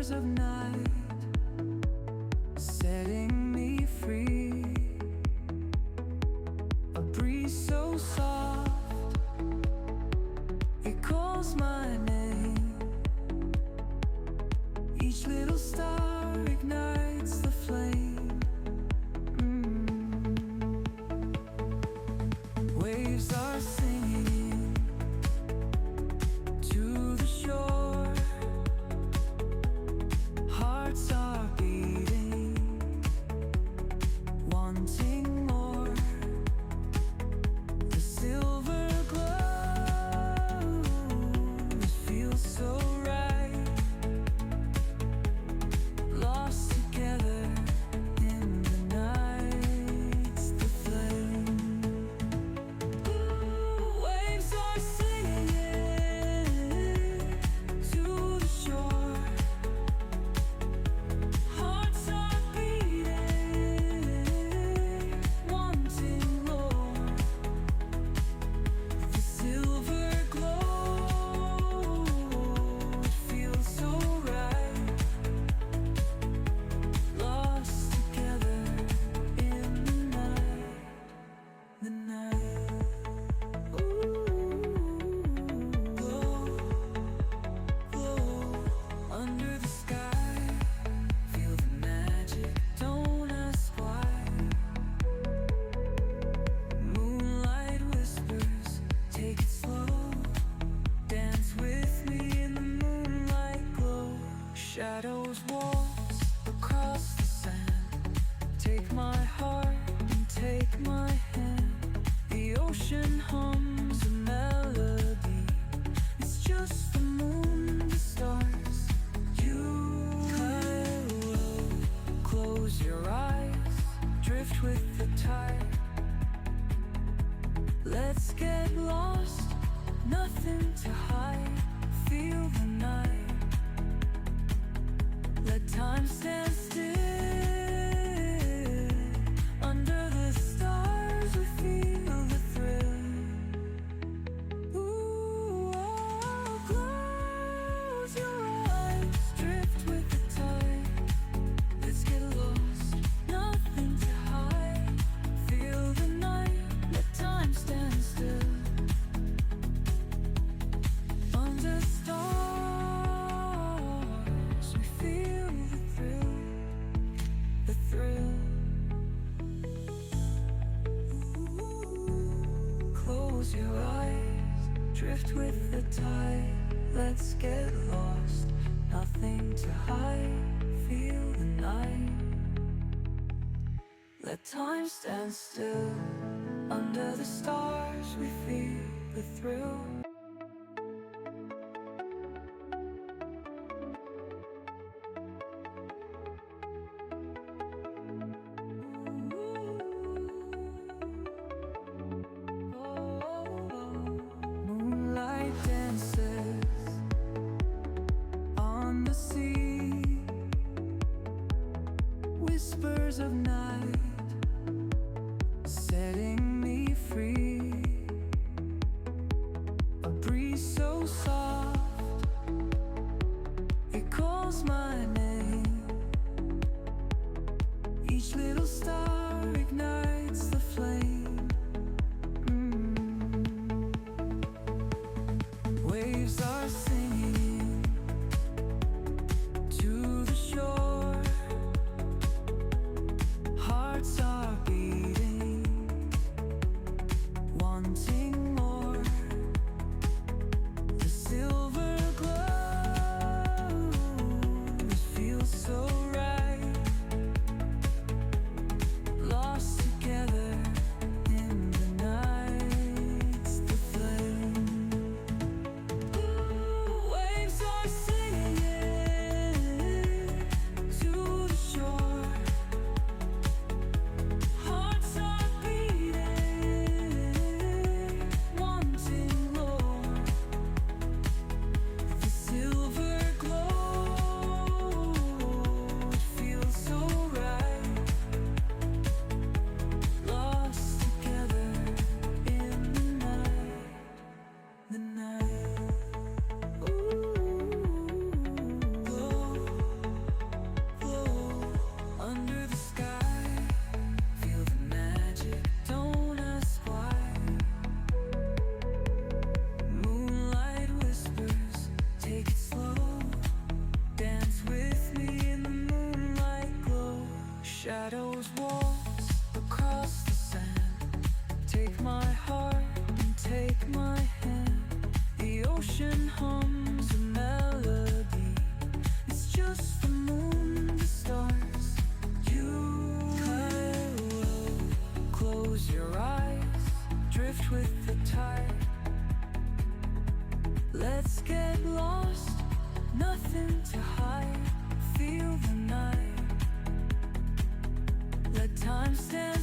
whispers of night setting me free. A breeze so soft, it calls my name. Each little star ignites the flame. Waves are singing to the shore. Hearts are beating, wanting more. The silver glow, it feels so right. Lost together in the night's the flame. Waves are singing to the shore. Hearts are beating, wanting more. The silver glow, it feels so right. Lost together in the night. Glow, glow under the sky. Feel the magic, don't ask why. Moonlight whispers, take it slow. Dance with me in the moonlight glow. Shadows waltz across the sand. Take my heart and take my hand. The ocean hums a melody. It's just the moon, the stars, you. Close your eyes, drift with the tide. Let's get lost, nothing to hide. Feel the night. Let time stand still. Under the stars we feel the thrill. Ooh, oh, close your eyes, drift with the tide. Let's get lost, nothing to hide. Feel the night, let time stand still. Under stars we feel the thrill, the thrill. Close your eyes, drift with the tide. Let's get lost, nothing to hide. Feel the night. Let time stand still. Under the stars we feel the thrill. Moonlight dances on the sea. Whispers of night setting me free. A breeze so soft, it calls my name. Each little star ignites the flame. Waves are singing to the shore. Hearts are beating, wanting more. The silver Let's get lost, nothing to hide. Feel the night. Let time stand